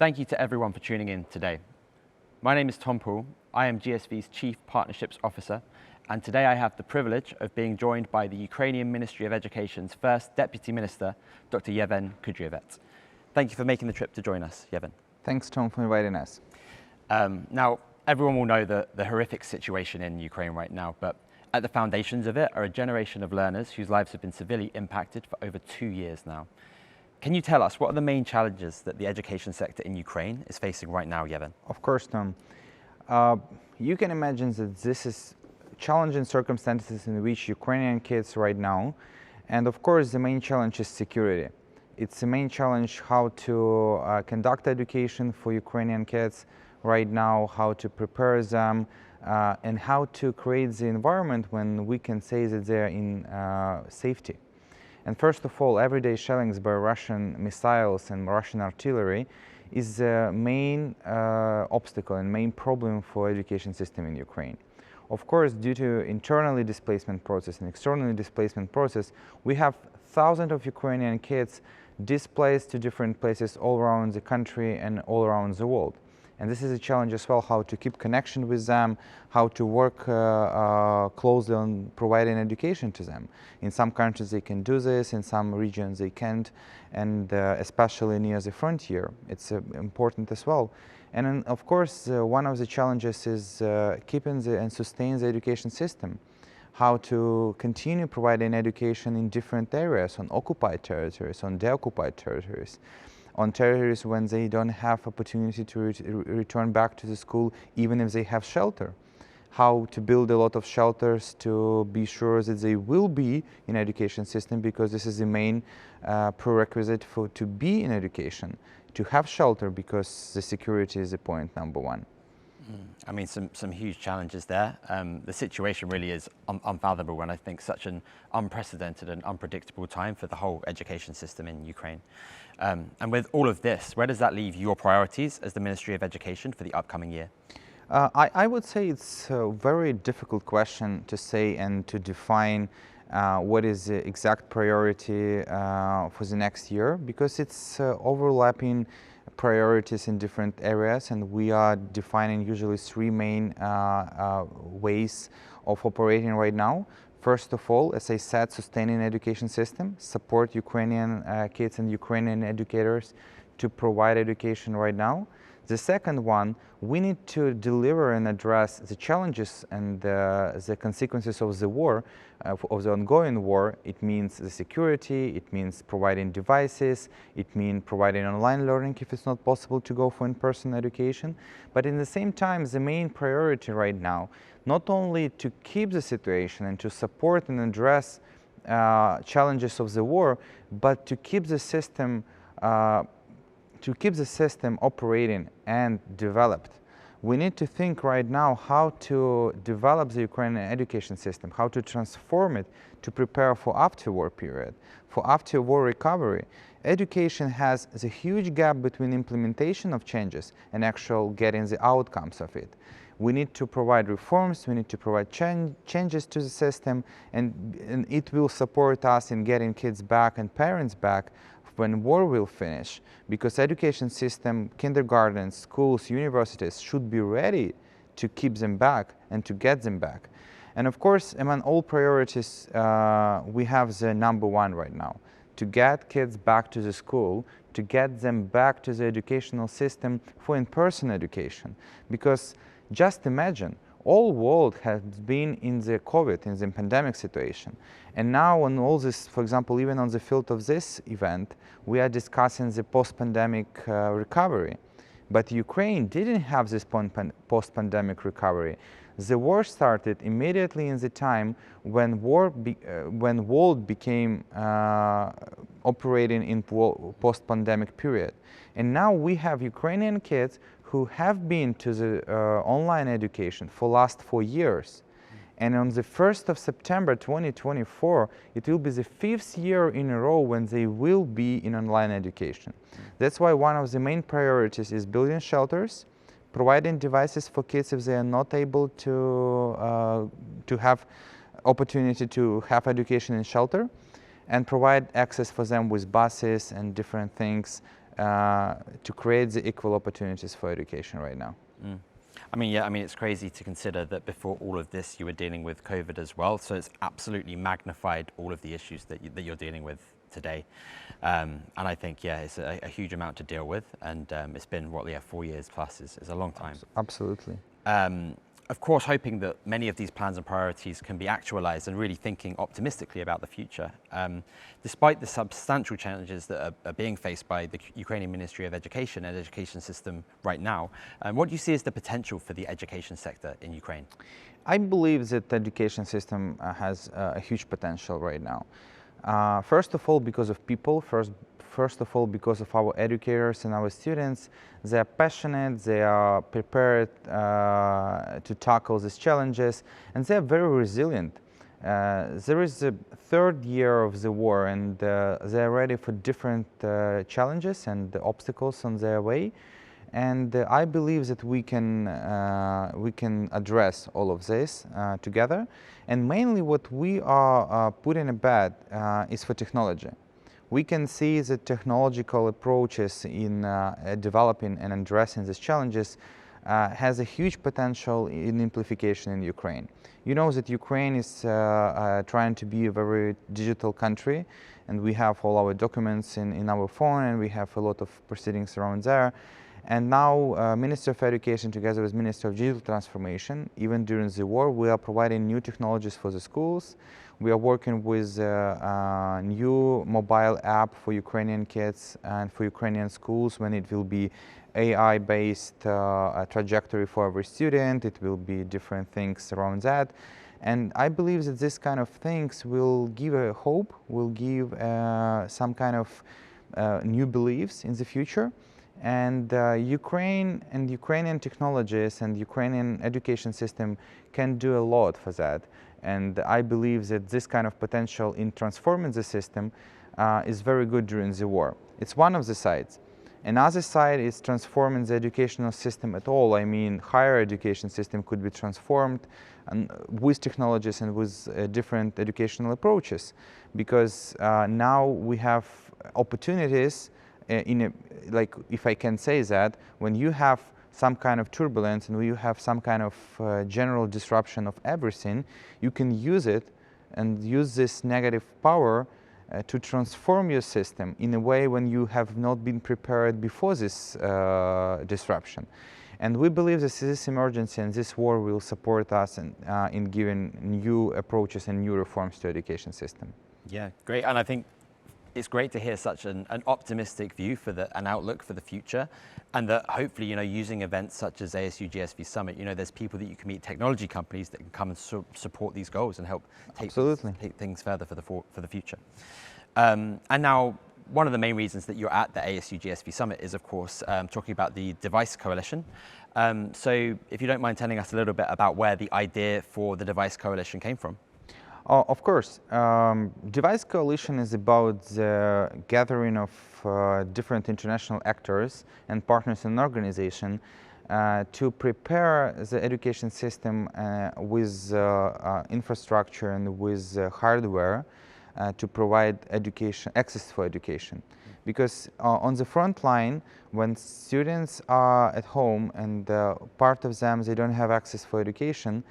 Thank you to everyone for tuning in today. My name is Tom Poole. I am GSV's Chief Partnerships Officer, and today I have the privilege of being joined by the Ukrainian Ministry of Education's first Deputy Minister, Dr. Yevhen Kudriavets. Thank you for making the trip to join us, Yevhen. Thanks, Tom, for inviting us. Now, everyone will know the horrific situation in Ukraine right now, but at the foundations of it are a generation of learners whose lives have been severely impacted for over 2 years now. Can you tell us what are the main challenges that the education sector in Ukraine is facing right now, Yevhen? Of course, Tom. You can imagine that this is challenging circumstances in which Ukrainian kids right now, and of course the main challenge is security. It's the main challenge how to conduct education for Ukrainian kids right now, how to prepare them, and how to create the environment when we can say that they're in safety. And first of all, everyday shellings by Russian missiles and Russian artillery is the main obstacle and main problem for education system in Ukraine. Of course, due to internally displacement process and externally displacement process, we have thousands of Ukrainian kids displaced to different places all around the country and all around the world. And this is a challenge as well, how to keep connection with them, how to work closely on providing education to them. In some countries they can do this, in some regions they can't, and especially near the frontier, it's important as well. And then, of course, one of the challenges is keeping and sustaining the education system, how to continue providing education in different areas, on occupied territories, on deoccupied territories, on territories when they don't have opportunity to return back to the school, even if they have shelter. How to build a lot of shelters to be sure that they will be in education system, because this is the main prerequisite to be in education, to have shelter, because the security is the point number one. I mean, some huge challenges there. The situation really is unfathomable, and I think such an unprecedented and unpredictable time for the whole education system in Ukraine. And with all of this, where does that leave your priorities as the Ministry of Education for the upcoming year? I would say it's a very difficult question to say and to define what is the exact priority for the next year, because it's overlapping priorities in different areas, and we are defining usually three main ways of operating right now. First of all, as I said, sustaining education system, support Ukrainian kids and Ukrainian educators to provide education right now. The second one, we need to deliver and address the challenges and the consequences of the war, of the ongoing war. It means the security, it means providing devices, it means providing online learning if it's not possible to go for in-person education. But in the same time, the main priority right now, not only to keep the situation and to support and address challenges of the war, but to keep the system operating and developed. We need to think right now how to develop the Ukrainian education system, how to transform it to prepare for after-war period, for after-war recovery. Education has a huge gap between implementation of changes and actual getting the outcomes of it. We need to provide reforms, we need to provide changes to the system, and it will support us in getting kids back and parents back when war will finish, because education system, kindergartens, schools, universities should be ready to keep them back and to get them back. And of course, among all priorities, we have the number one right now, to get kids back to the school, to get them back to the educational system for in-person education. Because just imagine, all world has been in the COVID, in the pandemic situation. And now on all this, for example, even on the field of this event, we are discussing the post-pandemic recovery. But Ukraine didn't have this post-pandemic recovery. The war started immediately in the time when world became operating in post-pandemic period. And now we have Ukrainian kids who have been to the online education for last 4 years. And on the 1st of September 2024, it will be the 5th year in a row when they will be in online education. That's why one of the main priorities is building shelters, providing devices for kids if they are not able to have opportunity to have education in shelter, and provide access for them with buses and different things to create the equal opportunities for education right now. Mm. I mean, yeah, I mean, it's crazy to consider that before all of this, you were dealing with COVID as well. So it's absolutely magnified all of the issues that you're dealing with today. And I think, yeah, it's a huge amount to deal with. And it's been, what, yeah, 4 years plus is a long time. Absolutely. Of course, hoping that many of these plans and priorities can be actualized and really thinking optimistically about the future. Despite the substantial challenges that are being faced by the Ukrainian Ministry of Education and education system right now, what do you see as the potential for the education sector in Ukraine? I believe that the education system has a huge potential right now. First of all, because of people, first of all, because of our educators and our students. They are passionate, they are prepared to tackle these challenges, and they are very resilient. There is the third year of the war, and they are ready for different challenges and obstacles on their way. And I believe that we can address all of this together. And mainly what we are putting a bet is for technology. We can see that technological approaches in developing and addressing these challenges has a huge potential in amplification in Ukraine. You know that Ukraine is trying to be a very digital country, and we have all our documents in our phone, and we have a lot of proceedings around there. And now Minister of Education together with Minister of Digital Transformation, even during the war, we are providing new technologies for the schools. We are working with a new mobile app for Ukrainian kids and for Ukrainian schools, when it will be AI-based trajectory for every student. It will be different things around that. And I believe that this kind of things will give a hope, will give some kind of new beliefs in the future. And Ukraine and Ukrainian technologies and Ukrainian education system can do a lot for that. And I believe that this kind of potential in transforming the system is very good during the war. It's one of the sides. Another side is transforming the educational system at all. I mean, higher education system could be transformed with technologies and with different educational approaches. Because now we have opportunities like, if I can say that, when you have some kind of turbulence and when you have some kind of general disruption of everything, you can use it and use this negative power to transform your system in a way when you have not been prepared before this disruption. And we believe that this emergency and this war will support us in giving new approaches and new reforms to education system. Yeah, great. And I think it's great to hear such an optimistic view for an outlook for the future, and that hopefully, using events such as ASU+GSV Summit, there's people that you can meet, technology companies that can come and support these goals and help take things further for the future. And now, one of the main reasons that you're at the ASU+GSV Summit is, of course, talking about the Device Coalition. So if you don't mind telling us a little bit about where the idea for the Device Coalition came from. Of course. Device Coalition is about the gathering of different international actors and partners in an organization to prepare the education system with infrastructure and with hardware to provide access for education. Because on the front line, when students are at home and part of them, they don't have access for education,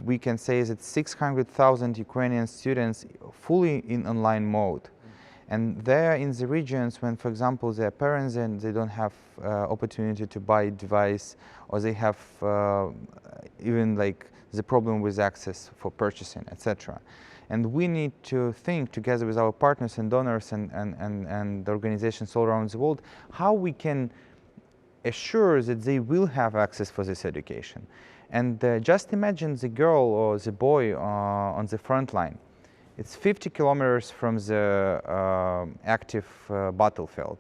we can say that 600,000 Ukrainian students fully in online mode. And they are in the regions when, for example, their parents and they don't have opportunity to buy a device, or they have even like the problem with access for purchasing, etc. And we need to think together with our partners and donors and organizations all around the world how we can assure that they will have access for this education. And just imagine the girl or the boy on the front line. It's 50 kilometers from the active battlefield.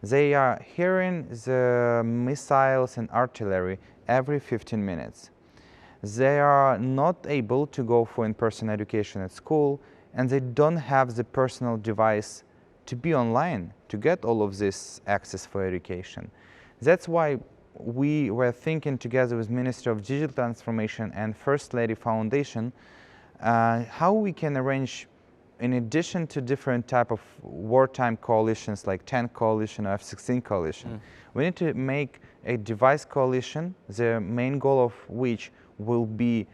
They are hearing the missiles and artillery every 15 minutes. They are not able to go for in-person education at school, and they don't have the personal device to be online, to get all of this access for education. That's why we were thinking together with Minister of Digital Transformation and First Lady Foundation how we can arrange in addition to different type of wartime coalitions like Tank Coalition or F-16 Coalition, we need to make a device coalition, the main goal of which will be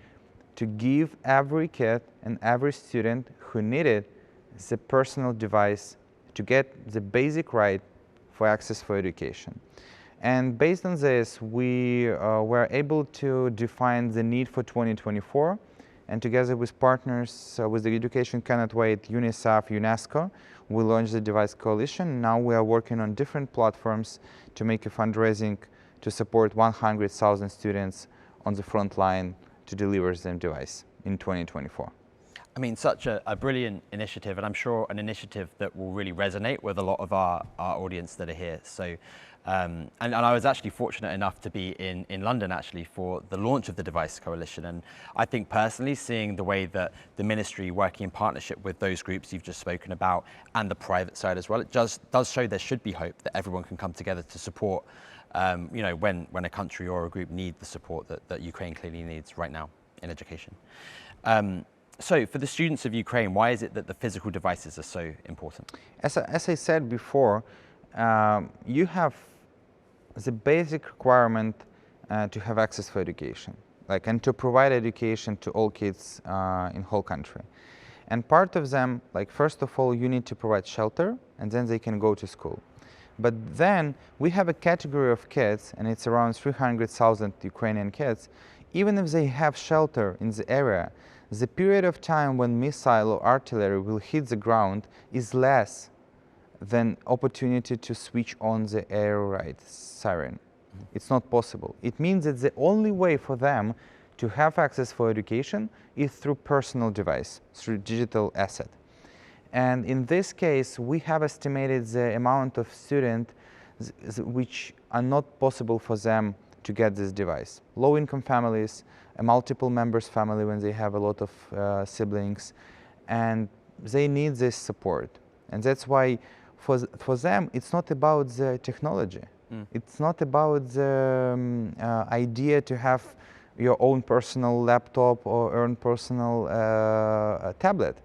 to give every kid and every student who needed the personal device to get the basic right for access for education. And based on this, we were able to define the need for 2024, and together with partners, with the Education Cannot Wait, UNICEF, UNESCO, we launched the Device Coalition. Now we are working on different platforms to make a fundraising to support 100,000 students on the front line to deliver them device in 2024. I mean, such a brilliant initiative, and I'm sure an initiative that will really resonate with a lot of our audience that are here. So, and I was actually fortunate enough to be in London actually for the launch of the Device Coalition. And I think personally, seeing the way that the ministry working in partnership with those groups you've just spoken about and the private side as well, it does show there should be hope that everyone can come together to support, you know, when a country or a group need the support that Ukraine clearly needs right now in education. So for the students of Ukraine, why is it that the physical devices are so important? As I said before, you have the basic requirement to have access for education, and to provide education to all kids in whole country. And part of them, first of all, you need to provide shelter, and then they can go to school. But then we have a category of kids, and it's around 300,000 Ukrainian kids. Even if they have shelter in the area, the period of time when missile or artillery will hit the ground is less than opportunity to switch on the air raid siren. It's not possible. It means that the only way for them to have access for education is through personal device, through digital asset. And in this case, we have estimated the amount of students which are not possible for them to get this device. Low-income families, a multiple members family when they have a lot of siblings, and they need this support. And that's why for them, it's not about the technology. It's not about the idea to have your own personal laptop or own personal tablet.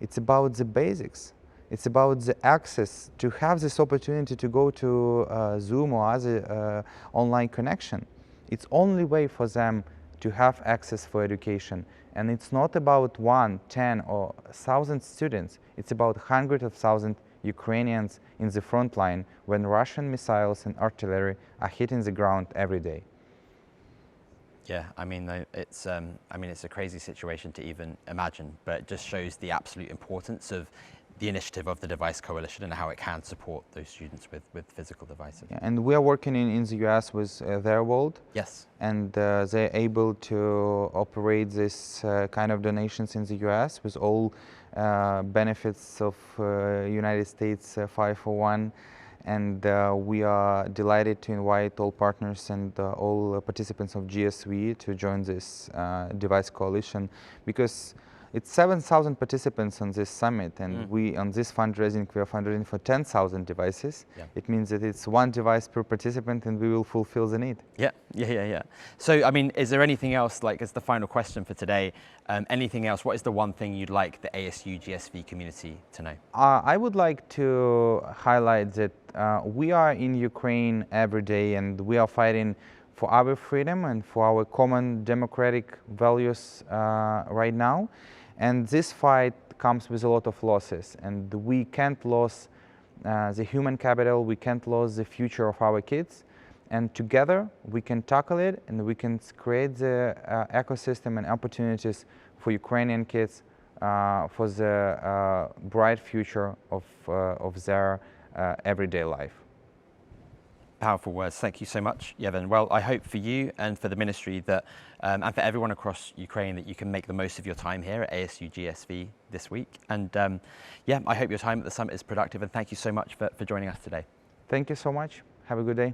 It's about the basics. It's about the access to have this opportunity to go to Zoom or other online connection. It's only way for them to have access for education. And it's not about 1, 10, or 1,000 students. It's about hundreds of thousands Ukrainians in the front line when Russian missiles and artillery are hitting the ground every day. Yeah, I mean, it's a crazy situation to even imagine, but it just shows the absolute importance of the initiative of the Device Coalition and how it can support those students with physical devices. Yeah, and we are working in the US with their world. Yes. And they're able to operate this kind of donations in the US with all benefits of United States 501. And we are delighted to invite all partners and all participants of GSV to join this Device Coalition, because it's 7,000 participants on this summit, and we, on this fundraising, we are fundraising for 10,000 devices. Yeah. It means that it's one device per participant, and we will fulfill the need. Yeah. So, I mean, is there anything else, as the final question for today, anything else? What is the one thing you'd like the ASU+GSV community to know? I would like to highlight that we are in Ukraine every day, and we are fighting for our freedom and for our common democratic values right now. And this fight comes with a lot of losses, and we can't lose the human capital, we can't lose the future of our kids. And together we can tackle it, and we can create the ecosystem and opportunities for Ukrainian kids for the bright future of their everyday life. Powerful words. Thank you so much, Yevhen. Well, I hope for you and for the ministry that, and for everyone across Ukraine, that you can make the most of your time here at ASU+GSV this week. And yeah, I hope your time at the summit is productive, and thank you so much for joining us today. Thank you so much. Have a good day.